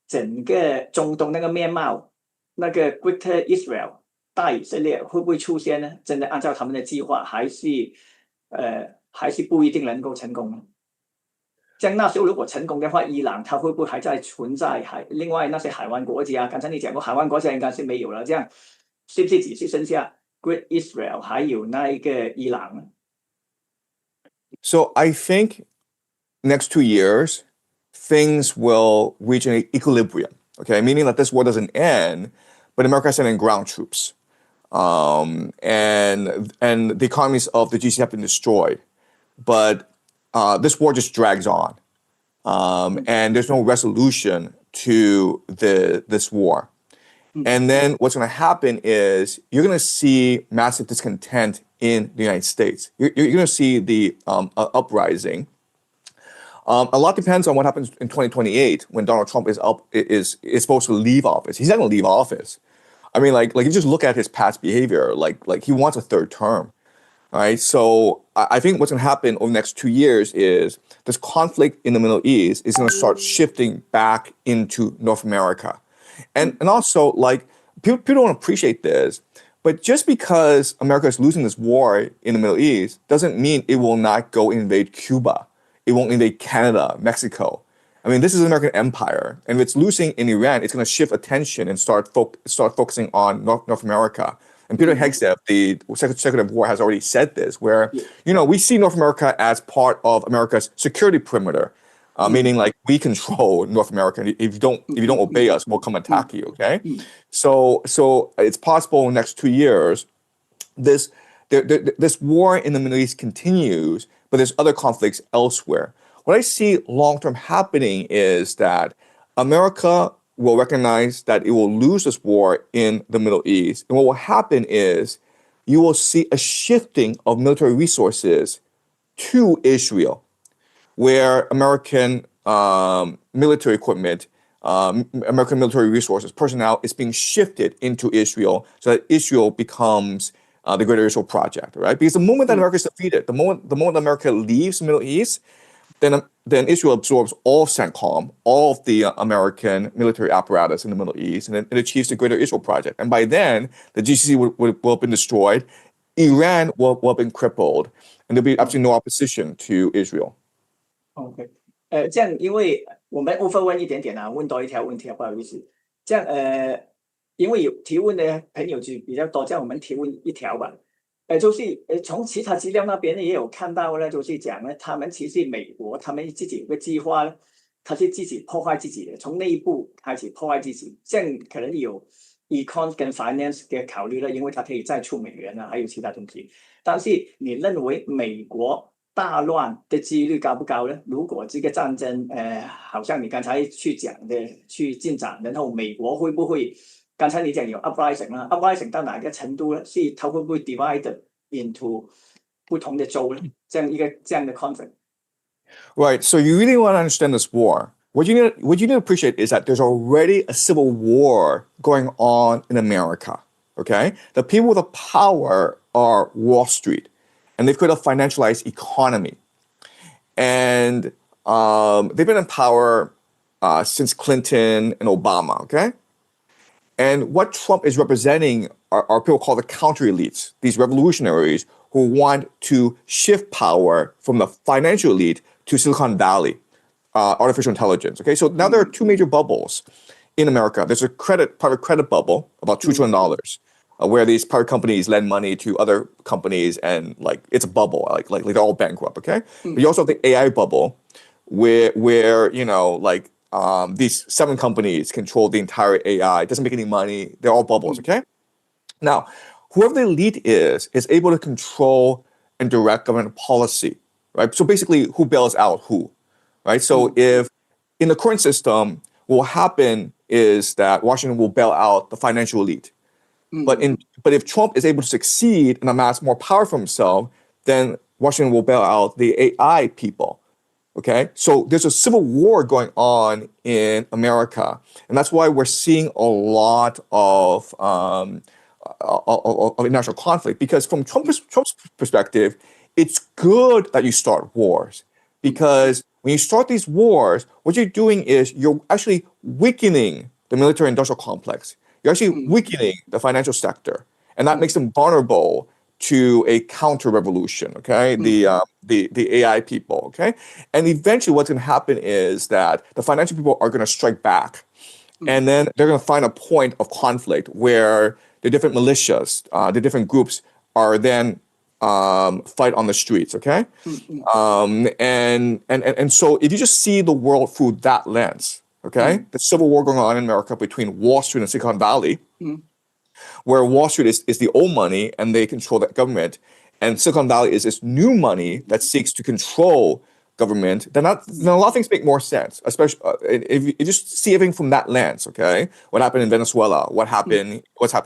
整个中东那个面貌，那个 Greater Israel 大以色列会不会出现呢？真的按照他们的计划，还是不一定能够成功呢？这样那时候如果成功的话，伊朗它会不会还在存在？另外那些海湾国家，刚才你讲过，海湾国家应该是没有了。这样是不是只是剩下 Great Israel 还有那一个伊朗呢？ So I think next 2 years things will reach an equilibrium. Okay, meaning that this war doesn't end, but America is sending ground troops, and the economies of the GCC have been destroyed, but this war just drags on, and there's no resolution to this war. And then what's going to happen is you're going to see massive discontent in the United States. You're going to see the uprising. A lot depends on what happens in 2028 when Donald Trump is supposed to leave office. He's not going to leave office. I mean, like you just look at his past behavior. Like he wants a 3rd term. Right, so I think what's going to happen over the next 2 years is this conflict in the Middle East is going to start shifting back into North America, and also like people don't appreciate this, but just because America is losing this war in the Middle East doesn't mean it will not go invade Cuba, it won't invade Canada, Mexico. I mean, this is an American empire, and if it's losing in Iran, it's going to shift attention and start focusing on North America. And Peter Hegseth, the Secretary of War, has already said this, where we see North America as part of America's security perimeter. meaning like we control North America. If you don't obey us, we'll come attack you. Okay, so it's possible in the next 2 years, this war in the Middle East continues, but there's other conflicts elsewhere. What I see long-term happening is that America will recognize that it will lose this war in the Middle East. And what will happen is you will see a shifting of military resources to Israel, where American military equipment, American military resources, personnel is being shifted into Israel so that Israel becomes the Greater Israel Project, right? Because the moment that America is defeated, the moment America leaves the Middle East, then Israel absorbs all CENTCOM, all of the American military apparatus in the Middle East, and it achieves the Greater Israel Project. And by then, the GCC will have been destroyed, Iran will have been crippled, and there'll be absolutely no opposition to Israel. OK， 这样，因为我们无分问一点点啊，问多一条问题啊，不好意思。这样，因为有提问的朋友就比较多，这样我们提问一条吧。就是从其他资料那边也有看到呢，就是讲呢，他们其实美国他们自己有个计划呢，他是自己破坏自己的，从内部开始破坏自己，这样可能有 econ 跟 finance 的考虑了，因为它可以再出美元啊，还有其他东西。但是你认为美国大乱的几率高不高呢？如果这个战争好像你刚才去讲的去进展，然后美国会不会？刚才你讲有 uprising 啦 ，uprising 到哪个程度呢？是它会不会 divide into 不同的州呢？这样的 conflict。 Right. So you really want to understand this war. What you need to appreciate is that there's already a civil war going on in America. Okay, the people with the power are Wall Street, and they've created a financialized economy, and they've been in power since Clinton and Obama. Okay. And what Trump is representing are people called the counter elites, these revolutionaries who want to shift power from the financial elite to Silicon Valley, artificial intelligence. Okay, so now there are two major bubbles in America. There's a private credit bubble, about $2 trillion, where these private companies lend money to other companies, and like it's a bubble, like they're all bankrupt. Okay, but you also have the AI bubble, where you know like. These 7 companies control the entire AI. It doesn't make any money. They're all bubbles, okay? Now, whoever the elite is able to control and direct government policy, right? So basically, who bails out who, right? So if in the current system, what will happen is that Washington will bail out the financial elite. But if Trump is able to succeed and amass more power for himself, then Washington will bail out the AI people. Okay, so there's a civil war going on in America, and that's why we're seeing a lot of international conflict. Because from Trump's perspective, it's good that you start wars, because when you start these wars, what you're doing is you're actually weakening the military-industrial complex. You're actually weakening the financial sector, and that makes them vulnerable to a counter-revolution, okay? The AI people, okay? And eventually what's gonna happen is that the financial people are gonna strike back, and then they're gonna find a point of conflict where the different militias, the different groups are then fight on the streets, okay? And so if you just see the world through that lens, okay? The civil war going on in America between Wall Street and Silicon Valley, where Wall Street is the old money and they control that government, and Silicon Valley is this new money that seeks to control government, then a lot of things make more sense, especially if you just see everything from that lens, okay? What happened in Venezuela, what's happening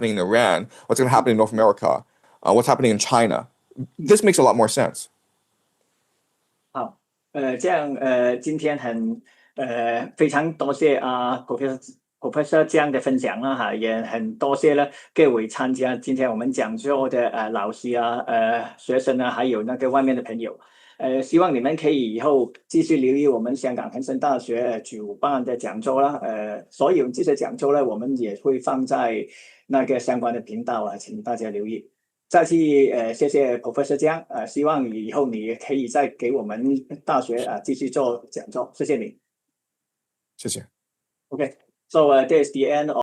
in Iran, what's going to happen in North America, what's happening in China. This makes a lot more sense. 好，这样今天非常多谢Professor 这样的分享了哈，也很多谢了各位参加今天我们讲座的老师啊、学生啊，还有那个外面的朋友。希望你们可以以后继续留意我们香港恒生大学主办的讲座啦。所有这些讲座呢，我们也会放在那个相关的频道啊，请大家留意。再次谢谢 Professor 江，希望以后你可以再给我们大学继续做讲座，谢谢你。谢谢。Okay, so there's the end of